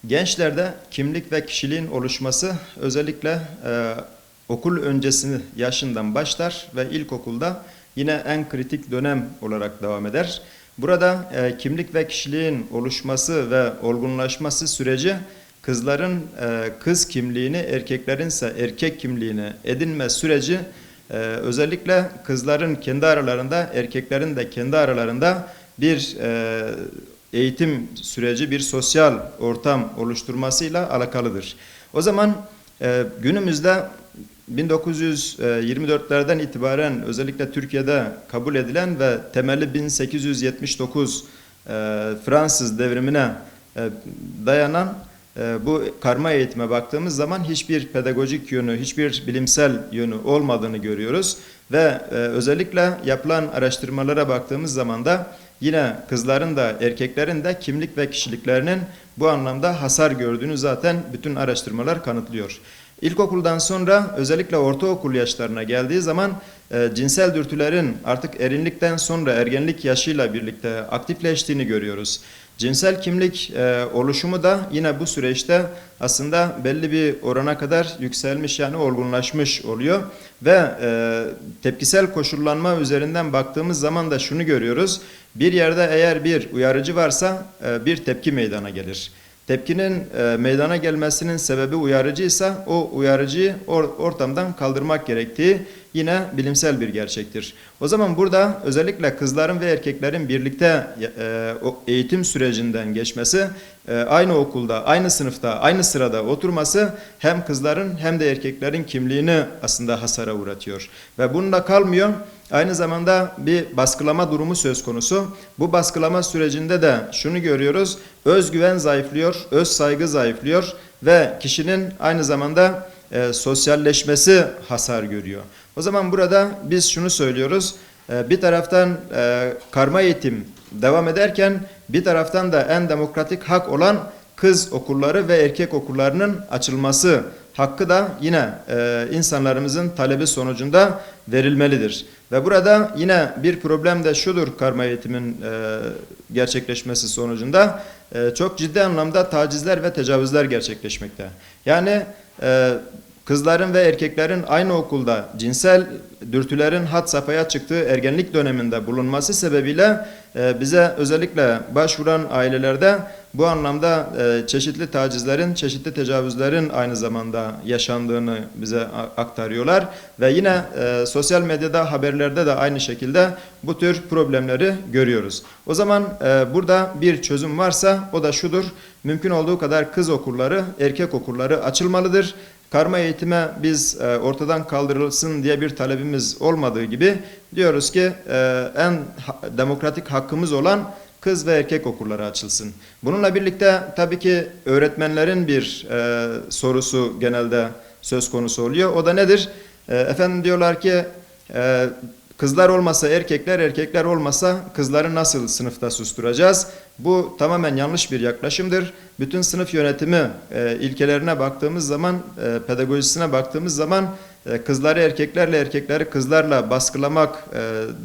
Gençlerde kimlik ve kişiliğin oluşması özellikle okul öncesi yaşından başlar ve ilkokulda yine en kritik dönem olarak devam eder. Burada kimlik ve kişiliğin oluşması ve olgunlaşması süreci kızların kız kimliğini, erkeklerin ise erkek kimliğini edinme süreci özellikle kızların kendi aralarında, erkeklerin de kendi aralarında bir eğitim süreci, bir sosyal ortam oluşturmasıyla alakalıdır. O zaman günümüzde 1924'lerden itibaren özellikle Türkiye'de kabul edilen ve temeli 1879 Fransız devrimine dayanan bu karma eğitime baktığımız zaman hiçbir pedagojik yönü, hiçbir bilimsel yönü olmadığını görüyoruz. Ve özellikle yapılan araştırmalara baktığımız zaman da yine kızların da erkeklerin de kimlik ve kişiliklerinin bu anlamda hasar gördüğünü zaten bütün araştırmalar kanıtlıyor. İlkokuldan sonra özellikle ortaokul yaşlarına geldiği zaman cinsel dürtülerin artık erinlikten sonra ergenlik yaşıyla birlikte aktifleştiğini görüyoruz. Cinsel kimlik oluşumu da yine bu süreçte aslında belli bir orana kadar yükselmiş, yani olgunlaşmış oluyor. Ve tepkisel koşullanma üzerinden baktığımız zaman da şunu görüyoruz. Bir yerde eğer bir uyarıcı varsa bir tepki meydana gelir. Tepkinin meydana gelmesinin sebebi uyarıcıysa o uyarıcıyı ortamdan kaldırmak gerektiği yine bilimsel bir gerçektir. O zaman burada özellikle kızların ve erkeklerin birlikte eğitim sürecinden geçmesi, aynı okulda, aynı sınıfta, aynı sırada oturması hem kızların hem de erkeklerin kimliğini aslında hasara uğratıyor. Ve bununla kalmıyor. Aynı zamanda bir baskılama durumu söz konusu. Bu baskılama sürecinde de şunu görüyoruz. Özgüven zayıflıyor, öz saygı zayıflıyor ve kişinin aynı zamanda sosyalleşmesi hasar görüyor. O zaman burada biz şunu söylüyoruz. Bir taraftan karma eğitim devam ederken bir taraftan da en demokratik hak olan kız okulları ve erkek okullarının açılması hakkı da yine insanlarımızın talebi sonucunda verilmelidir. Ve burada yine bir problem de şudur: karma eğitimin gerçekleşmesi sonucunda çok ciddi anlamda tacizler ve tecavüzler gerçekleşmekte. Yani kızların ve erkeklerin aynı okulda cinsel dürtülerin had safhaya çıktığı ergenlik döneminde bulunması sebebiyle bize özellikle başvuran ailelerde bu anlamda çeşitli tacizlerin, çeşitli tecavüzlerin aynı zamanda yaşandığını bize aktarıyorlar. Ve yine sosyal medyada, haberlerde de aynı şekilde bu tür problemleri görüyoruz. O zaman burada bir çözüm varsa o da şudur: mümkün olduğu kadar kız okulları, erkek okulları açılmalıdır. Karma eğitime biz ortadan kaldırılsın diye bir talebimiz olmadığı gibi diyoruz ki en demokratik hakkımız olan kız ve erkek okulları açılsın. Bununla birlikte tabii ki öğretmenlerin bir sorusu genelde söz konusu oluyor. O da nedir? Efendim diyorlar ki kızlar olmasa erkekler, erkekler olmasa kızları nasıl sınıfta susturacağız? Bu tamamen yanlış bir yaklaşımdır. Bütün sınıf yönetimi ilkelerine baktığımız zaman, pedagojisine baktığımız zaman kızları erkeklerle, erkekleri kızlarla baskılamak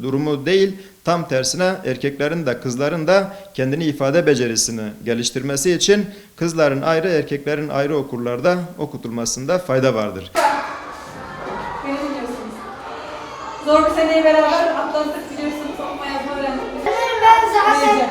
durumu değil, tam tersine erkeklerin de kızların da kendini ifade becerisini geliştirmesi için kızların ayrı, erkeklerin ayrı okullarda okutulmasında fayda vardır. Beni dinliyorsunuz. Zor bir seneyi beraber atlattık, biliyorsunuz. Okuma yazma öğrendik. Ben zaten